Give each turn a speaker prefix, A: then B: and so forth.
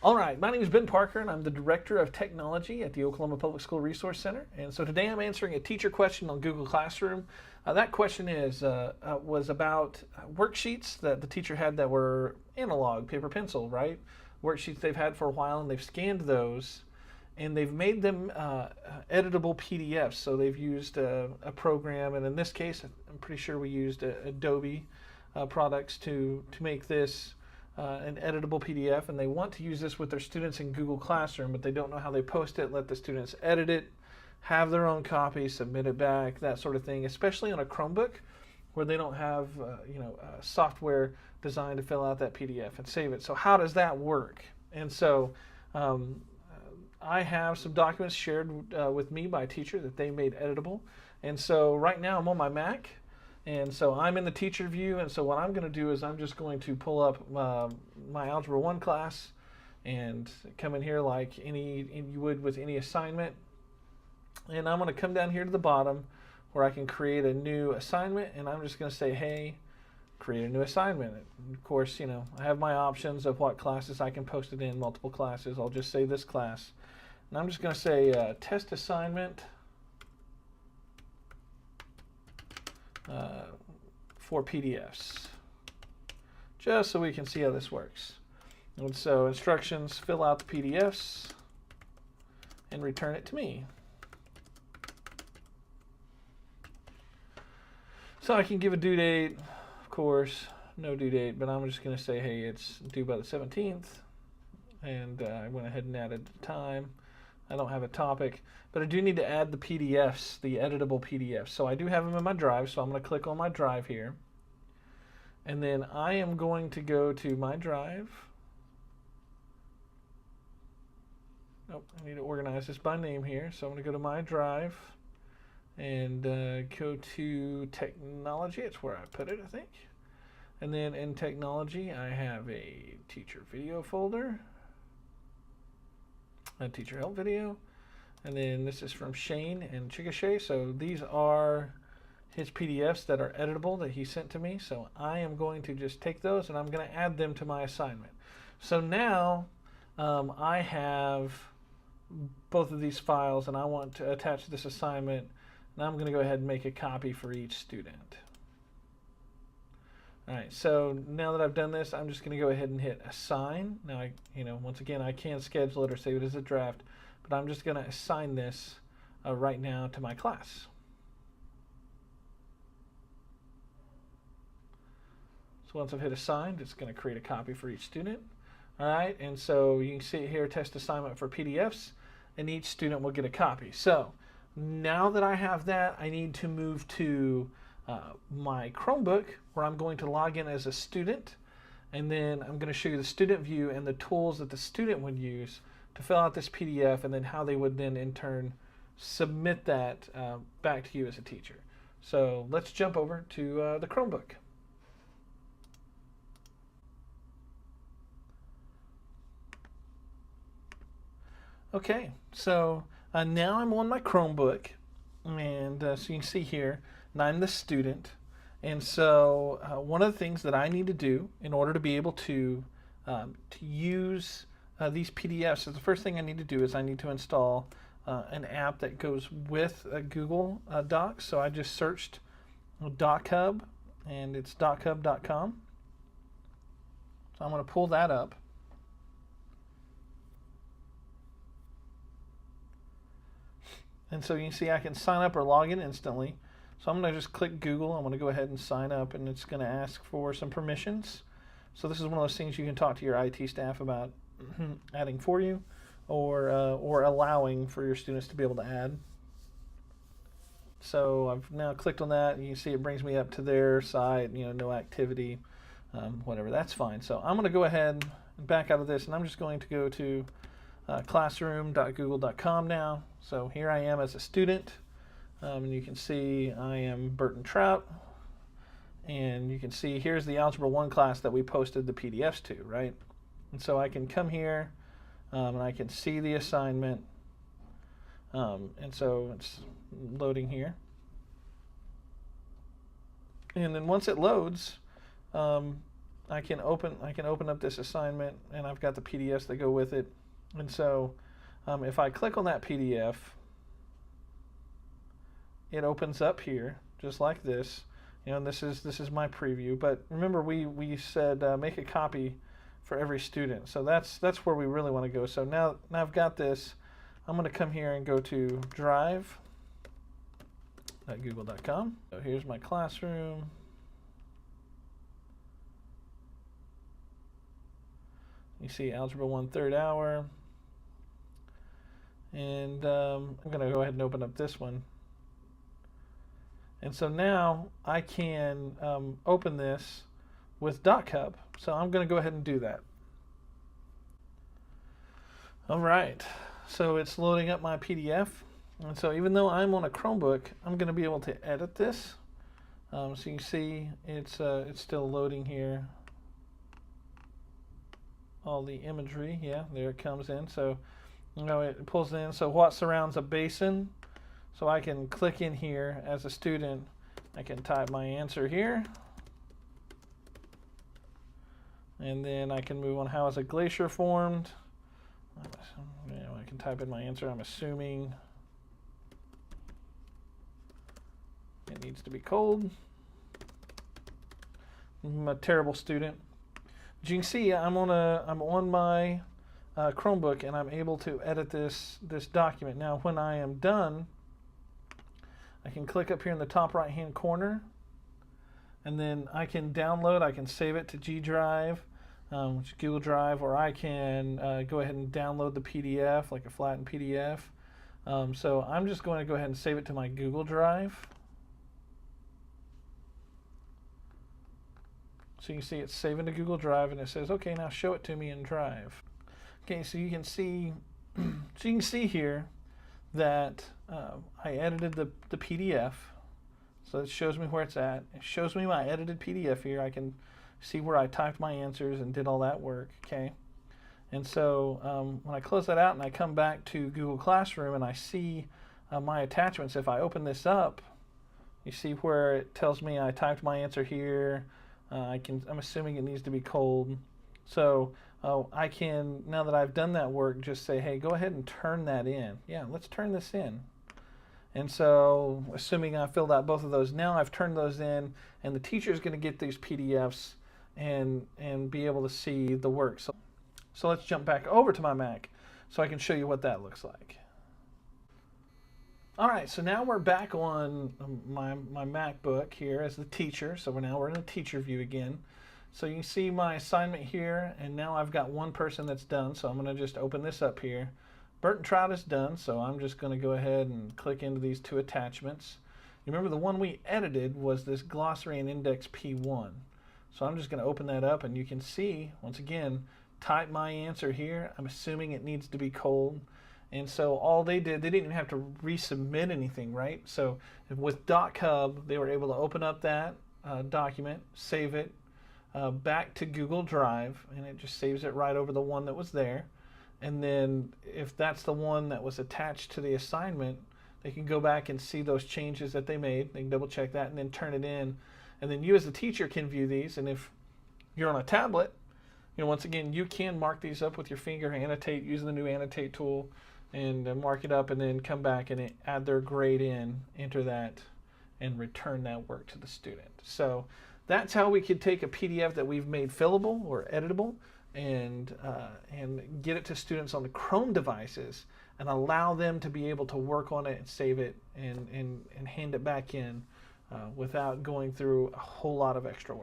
A: All right, my name is Ben Parker, and I'm the Director of Technology at the Oklahoma Public School Resource Center. And so today I'm answering a teacher question on Google Classroom. That question was about worksheets that the teacher had that were analog, paper pencil, right? Worksheets they've had for a while, and they've scanned those, and they've made them editable PDFs. So they've used a program, and in this case, I'm pretty sure we used Adobe products to make this an editable PDF, and they want to use this with their students in Google Classroom, but they don't know how they post it, let the students edit it, have their own copy, submit it back, that sort of thing, especially on a Chromebook where they don't have software designed to fill out that PDF and save it. So how does that work? And so I have some documents shared with me by a teacher that they made editable. And so right now I'm on my Mac. And so I'm in the teacher view, and so what I'm going to do is I'm just going to pull up my Algebra 1 class and come in here like you would with any assignment. And I'm going to come down here to the bottom where I can create a new assignment, and I'm just going to say, hey, create a new assignment. And of course, I have my options of what classes I can post it in, multiple classes. I'll just say this class. And I'm just going to say test assignment. For PDFs, just so we can see how this works. And so instructions, fill out the PDFs and return it to me. So I can give a due date, of course, no due date, but I'm just going to say, hey, it's due by the 17th, and I went ahead and added the time. I don't have a topic, but I do need to add the PDFs, the editable PDFs. So I do have them in my drive, so I'm going to click on my drive here. And then I am going to go to my drive. Nope, I need to organize this by name here. So I'm going to go to my drive and go to technology. It's where I put it, I think. And then in technology, I have a teacher video folder. A teacher help video, and then this is from Shane and Chickasha. So these are his PDFs that are editable that he sent to me. So I am going to just take those and I'm going to add them to my assignment. So now I have both of these files, and I want to attach this assignment, and I'm going to go ahead and make a copy for each student. All right, so now that I've done this, I'm just going to go ahead and hit assign. Now, once again, I can schedule it or save it as a draft, but I'm just going to assign this right now to my class. So once I've hit assign, it's going to create a copy for each student. All right, and so you can see here, test assignment for PDFs, and each student will get a copy. So now that I have that, I need to move to my Chromebook, where I'm going to log in as a student, and then I'm going to show you the student view and the tools that the student would use to fill out this PDF, and then how they would then in turn submit that back to you as a teacher. So let's jump over to the Chromebook. Okay, so now I'm on my Chromebook, and so you can see here, and I'm the student. And so one of the things that I need to do in order to be able to use these PDFs, so the first thing I need to do is I need to install an app that goes with Google Docs. So I just searched DocHub, and it's dochub.com. So I'm going to pull that up. And so you can see I can sign up or log in instantly. So I'm going to just click Google. I'm going to go ahead and sign up, and it's going to ask for some permissions. So this is one of those things you can talk to your IT staff about adding for you, or allowing for your students to be able to add. So I've now clicked on that, and you can see it brings me up to their site, no activity, whatever, that's fine. So I'm going to go ahead and back out of this, and I'm just going to go to classroom.google.com now. So here I am as a student. And you can see I am Burton Trout, and you can see here's the Algebra 1 class that we posted the PDFs to, right? And so I can come here, and I can see the assignment, and so it's loading here. And then once it loads, I can open up this assignment, and I've got the PDFs that go with it. And so if I click on that PDF, it opens up here just like this. And this is my preview. But remember, we said make a copy for every student. So that's where we really want to go. So now I've got this. I'm going to come here and go to drive.google.com. So here's my classroom. You see Algebra 1 3rd hour. And I'm going to go ahead and open up this one. And so now I can open this with DocHub. So I'm going to go ahead and do that. All right. So it's loading up my PDF. And so even though I'm on a Chromebook, I'm going to be able to edit this. So you can see it's still loading here. All the imagery, yeah, there it comes in. So it pulls in. So what surrounds a basin? So I can click in here as a student. I can type my answer here. And then I can move on. How is a glacier formed? I can type in my answer. I'm assuming it needs to be cold. I'm a terrible student. But you can see I'm on my Chromebook, and I'm able to edit this document. Now when I am done, I can click up here in the top right hand corner, and then I can download. I can save it to G Drive, which is Google Drive, or I can go ahead and download the PDF, like a flattened PDF. So I'm just going to go ahead and save it to my Google Drive. So you can see it's saving to Google Drive, and it says, okay, now show it to me in Drive. Okay, so you can see, here that I edited the PDF. So it shows me where it's at. It shows me my edited PDF here. I can see where I typed my answers and did all that work. Okay, and so when I close that out and I come back to Google Classroom and I see my attachments, if I open this up, you see where it tells me I typed my answer here. I'm assuming it needs to be cold. So I can, now that I've done that work, just say, hey, go ahead and turn that in. Yeah, let's turn this in. And so, assuming I filled out both of those, now I've turned those in, and the teacher is going to get these PDFs and be able to see the work. So let's jump back over to my Mac so I can show you what that looks like. All right, so now we're back on my MacBook here as the teacher. So we're in the teacher view again. So you can see my assignment here, and now I've got one person that's done. So I'm going to just open this up here. Burnt and Trout is done, so I'm just going to go ahead and click into these two attachments. You remember the one we edited was this glossary and index P1. So I'm just going to open that up, and you can see, once again, type my answer here. I'm assuming it needs to be cold. And so all they did, they didn't even have to resubmit anything, right? So with DocHub, they were able to open up that document, save it back to Google Drive, and it just saves it right over the one that was there. And then if that's the one that was attached to the assignment, they can go back and see those changes that they made. They can double check that and then turn it in. And then you as the teacher can view these. And if you're on a tablet, once again, you can mark these up with your finger, annotate using the new annotate tool, and mark it up, and then come back and add their grade in, enter that, and return that work to the student. So that's how we could take a PDF that we've made fillable or editable and get it to students on the Chrome devices and allow them to be able to work on it and save it and hand it back in without going through a whole lot of extra work.